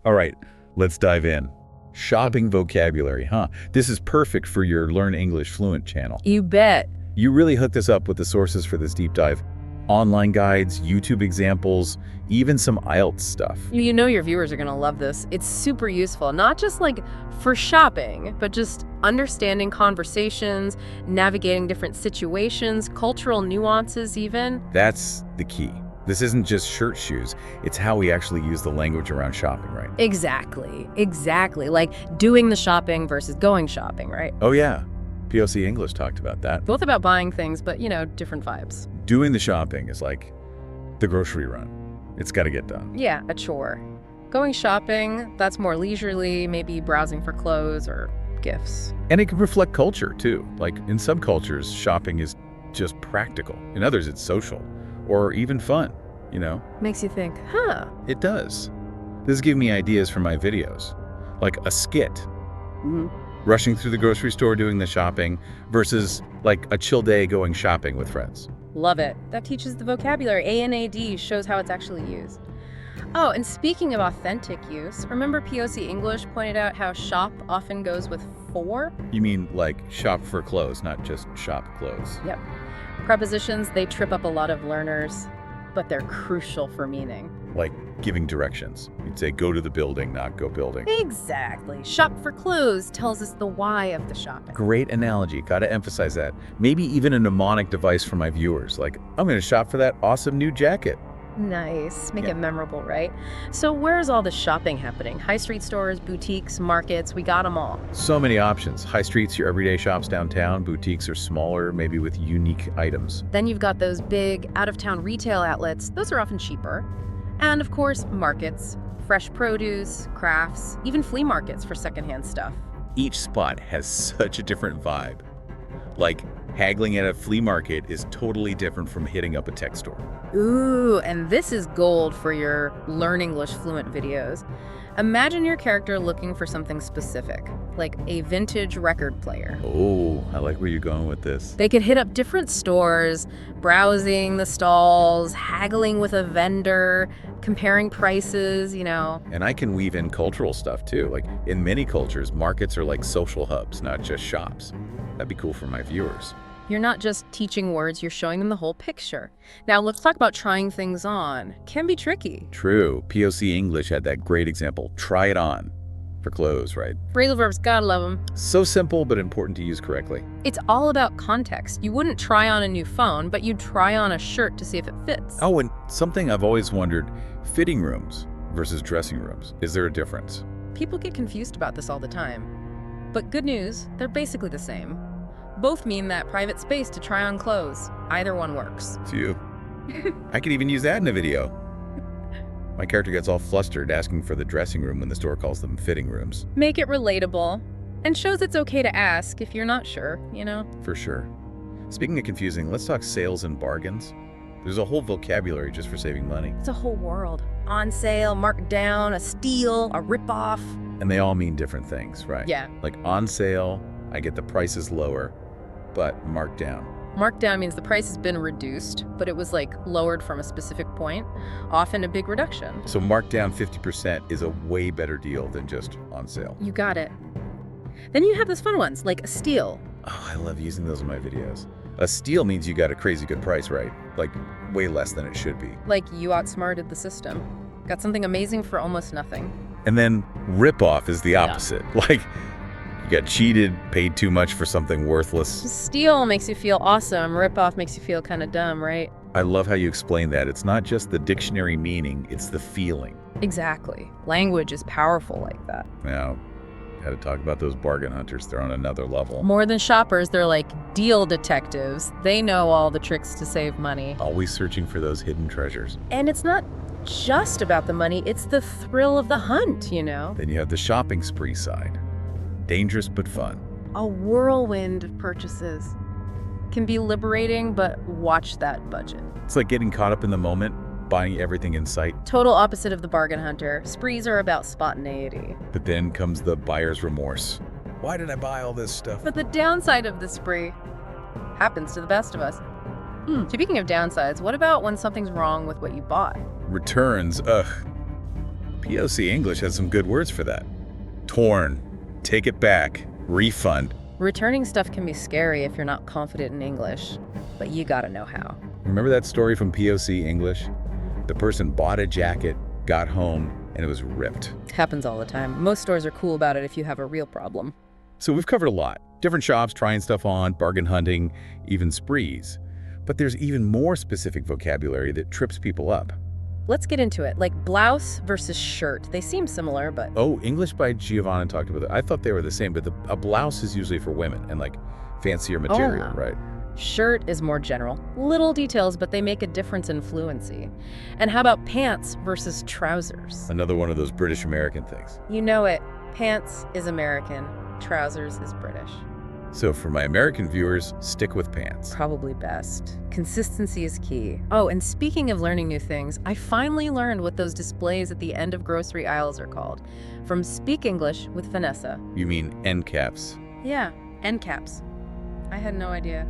All right, let's dive in. Shopping vocabulary, huh? This is perfect for your Learn English Fluent channel. You bet. You really hooked us up with the sources for this deep dive. Online guides, YouTube examples, even some IELTS stuff. You know your viewers are going to love this. It's super useful, not just like for shopping, but just understanding conversations, navigating different situations, cultural nuances even. That's the key. This isn't just shirt shoes. It's how we actually use the language around shopping, right? Exactly. Like doing the shopping versus going shopping, right? Oh yeah, POC English talked about that. Both about buying things, but different vibes. Doing the shopping is like the grocery run. It's got to get done. Yeah, a chore. Going shopping, that's more leisurely, maybe browsing for clothes or gifts. And it can reflect culture too. Like in some cultures, shopping is just practical. In others, it's social or even fun, Makes you think, huh? It does. This is giving me ideas for my videos, like a skit. Rushing through the grocery store doing the shopping versus like a chill day going shopping with friends. Love it. That teaches the vocabulary. ANAD shows how it's actually used. Oh, and speaking of authentic use, remember POC English pointed out how shop often goes with for? You mean like shop for clothes, not just shop clothes. Yep. Prepositions, they trip up a lot of learners, but they're crucial for meaning. Like giving directions. You'd say go to the building, not go building. Exactly. Shop for clothes tells us the why of the shopping. Great analogy. Got to emphasize that. Maybe even a mnemonic device for my viewers. Like, I'm going to shop for that awesome new jacket. Nice. Make it memorable, right? So where's all the shopping happening? High street stores, boutiques, markets, we got them all. So many options. High streets, your everyday shops downtown. Boutiques are smaller, maybe with unique items. Then you've got those big out-of-town retail outlets. Those are often cheaper. And of course, markets, fresh produce, crafts, even flea markets for secondhand stuff. Each spot has such a different vibe. Like, haggling at a flea market is totally different from hitting up a tech store. Ooh, and this is gold for your Learn English Fluent videos. Imagine your character looking for something specific, like a vintage record player. Oh, I like where you're going with this. They could hit up different stores, browsing the stalls, haggling with a vendor, comparing prices, And I can weave in cultural stuff too. Like in many cultures, markets are like social hubs, not just shops. That'd be cool for my viewers. You're not just teaching words, you're showing them the whole picture. Now let's talk about trying things on. Can be tricky. True. POC English had that great example. Try it on. For clothes, right? Phrasal verbs, gotta love them. So simple, but important to use correctly. It's all about context. You wouldn't try on a new phone, but you'd try on a shirt to see if it fits. Oh, and something I've always wondered, fitting rooms versus dressing rooms. Is there a difference? People get confused about this all the time. But good news, they're basically the same. Both mean that private space to try on clothes. Either one works. Phew. I could even use that in a video. My character gets all flustered asking for the dressing room when the store calls them fitting rooms. Make it relatable, and shows it's okay to ask if you're not sure, For sure. Speaking of confusing, let's talk sales and bargains. There's a whole vocabulary just for saving money. It's a whole world. On sale, marked down, a steal, a ripoff. And they all mean different things, right? Yeah. Like on sale, I get the prices lower, but marked down. Marked down means the price has been reduced, but it was lowered from a specific point, often a big reduction. So marked down 50% is a way better deal than just on sale. You got it. Then you have those fun ones, like a steal. Oh, I love using those in my videos. A steal means you got a crazy good price, right? Like way less than it should be. Like you outsmarted the system. Got something amazing for almost nothing. And then rip-off is the opposite. Yeah. Like you got cheated, paid too much for something worthless. Steal makes you feel awesome. Rip-off makes you feel kind of dumb, right? I love how you explain that. It's not just the dictionary meaning, it's the feeling. Exactly. Language is powerful like that. Now, got to talk about those bargain hunters. They're on another level. More than shoppers, they're like deal detectives. They know all the tricks to save money. Always searching for those hidden treasures. And it's not just about the money, it's the thrill of the hunt, Then you have the shopping spree side. Dangerous but fun. A whirlwind of purchases. Can be liberating, but watch that budget. It's like getting caught up in the moment, buying everything in sight. Total opposite of the bargain hunter. Sprees are about spontaneity. But then comes the buyer's remorse. Why did I buy all this stuff? But the downside of the spree happens to the best of us. Speaking of downsides, what about when something's wrong with what you bought? Returns, ugh. POC English has some good words for that. Torn, take it back, refund. Returning stuff can be scary if you're not confident in English, but you gotta know how. Remember that story from POC English? The person bought a jacket, got home, and it was ripped. Happens all the time. Most stores are cool about it if you have a real problem. So we've covered a lot. Different shops, trying stuff on, bargain hunting, even sprees. But there's even more specific vocabulary that trips people up. Let's get into it, like blouse versus shirt. They seem similar, but... Oh, English by Giovanna talked about that. I thought they were the same, but a blouse is usually for women and like fancier material, right? Shirt is more general. Little details, but they make a difference in fluency. And how about pants versus trousers? Another one of those British American things. You know it. Pants is American. Trousers is British. So for my American viewers, stick with pants. Probably best. Consistency is key. Oh, and speaking of learning new things, I finally learned what those displays at the end of grocery aisles are called. From Speak English with Vanessa. You mean end caps? Yeah, end caps. I had no idea.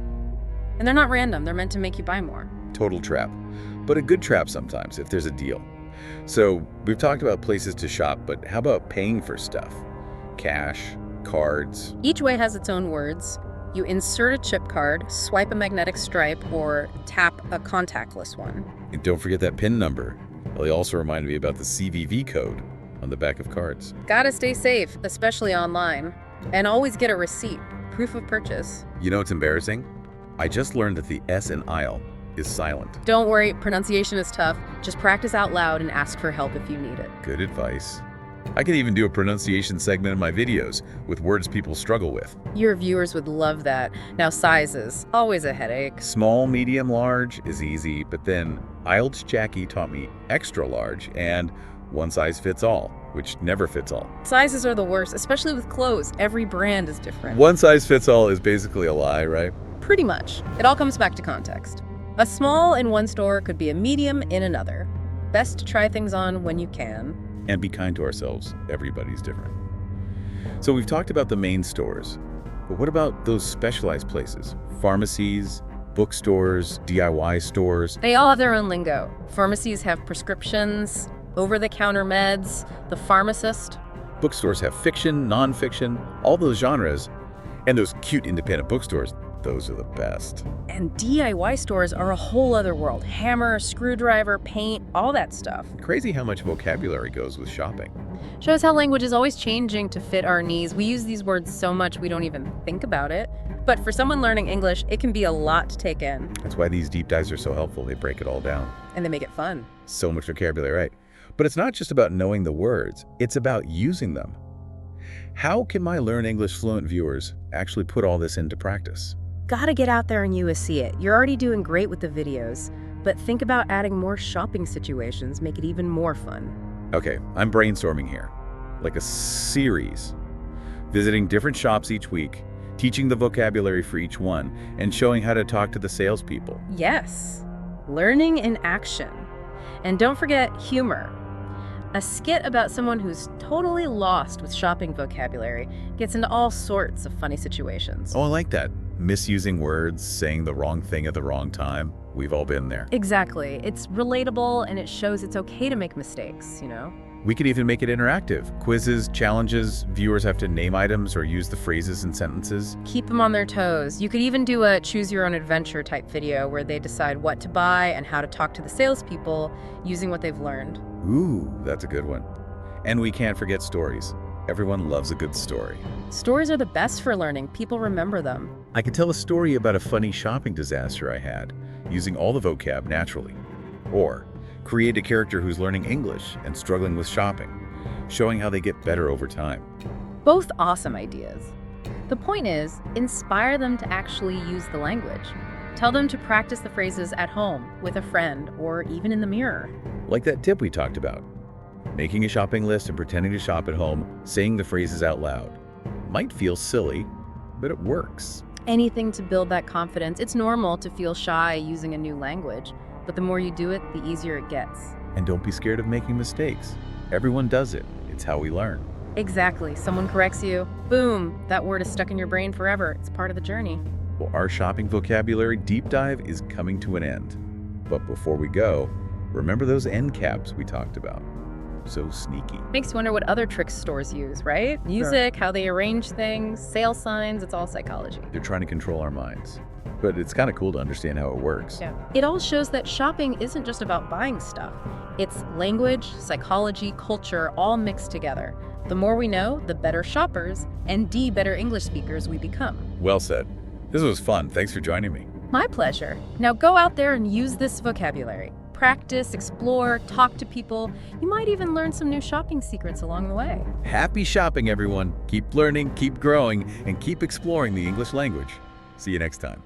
And they're not random. They're meant to make you buy more. Total trap. But a good trap sometimes if there's a deal. So we've talked about places to shop, but how about paying for stuff? Cash, cards. Each way has its own words. You insert a chip card, swipe a magnetic stripe, or tap a contactless one. And don't forget that PIN number. They also remind me about the CVV code on the back of cards. Gotta stay safe, especially online. And always get a receipt, proof of purchase. You know what's embarrassing? I just learned that the S in aisle is silent. Don't worry, pronunciation is tough. Just practice out loud and ask for help if you need it. Good advice. I could even do a pronunciation segment in my videos with words people struggle with. Your viewers would love that. Now sizes, always a headache. Small, medium, large is easy, but then IELTS Jackie taught me extra large and one size fits all, which never fits all. Sizes are the worst, especially with clothes. Every brand is different. One size fits all is basically a lie, right? Pretty much. It all comes back to context. A small in one store could be a medium in another. Best to try things on when you can. And be kind to ourselves. Everybody's different. So we've talked about the main stores, but what about those specialized places? Pharmacies, bookstores, DIY stores. They all have their own lingo. Pharmacies have prescriptions, over-the-counter meds, the pharmacist. Bookstores have fiction, nonfiction, all those genres. And those cute independent bookstores, those are the best. And DIY stores are a whole other world. Hammer, screwdriver, paint, all that stuff. Crazy how much vocabulary goes with shopping. Shows how language is always changing to fit our needs. We use these words so much we don't even think about it. But for someone learning English, it can be a lot to take in. That's why these deep dives are so helpful. They break it all down. And they make it fun. So much vocabulary, right? But it's not just about knowing the words. It's about using them. How can my Learn English Fluent viewers actually put all this into practice? Gotta get out there and see it. You're already doing great with the videos, but think about adding more shopping situations, make it even more fun. Okay, I'm brainstorming here. Like a series. Visiting different shops each week, teaching the vocabulary for each one, and showing how to talk to the salespeople. Yes, learning in action. And don't forget humor. A skit about someone who's totally lost with shopping vocabulary gets into all sorts of funny situations. Oh, I like that. Misusing words, saying the wrong thing at the wrong time. We've all been there. Exactly. It's relatable and it shows it's okay to make mistakes, you know? We could even make it interactive. Quizzes, challenges, viewers have to name items or use the phrases and sentences. Keep them on their toes. You could even do a choose your own adventure type video where they decide what to buy and how to talk to the salespeople using what they've learned. Ooh, that's a good one. And we can't forget stories. Everyone loves a good story. Stories are the best for learning. People remember them. I could tell a story about a funny shopping disaster I had, using all the vocab naturally. Or create a character who's learning English and struggling with shopping, showing how they get better over time. Both awesome ideas. The point is, inspire them to actually use the language. Tell them to practice the phrases at home, with a friend, or even in the mirror. Like that tip we talked about. Making a shopping list and pretending to shop at home, saying the phrases out loud. Might feel silly, but it works. Anything to build that confidence. It's normal to feel shy using a new language, but the more you do it, the easier it gets. And don't be scared of making mistakes. Everyone does it. It's how we learn. Exactly. Someone corrects you. Boom. That word is stuck in your brain forever. It's part of the journey. Well, our shopping vocabulary deep dive is coming to an end. But before we go, remember those end caps we talked about. So sneaky. Makes you wonder what other tricks stores use, right? Music, how they arrange things, sale signs, it's all psychology. They're trying to control our minds. But it's kind of cool to understand how it works. Yeah. It all shows that shopping isn't just about buying stuff. It's language, psychology, culture, all mixed together. The more we know, the better shoppers and better English speakers we become. Well said. This was fun. Thanks for joining me. My pleasure. Now go out there and use this vocabulary. Practice, explore, talk to people. You might even learn some new shopping secrets along the way. Happy shopping, everyone. Keep learning, keep growing, and keep exploring the English language. See you next time.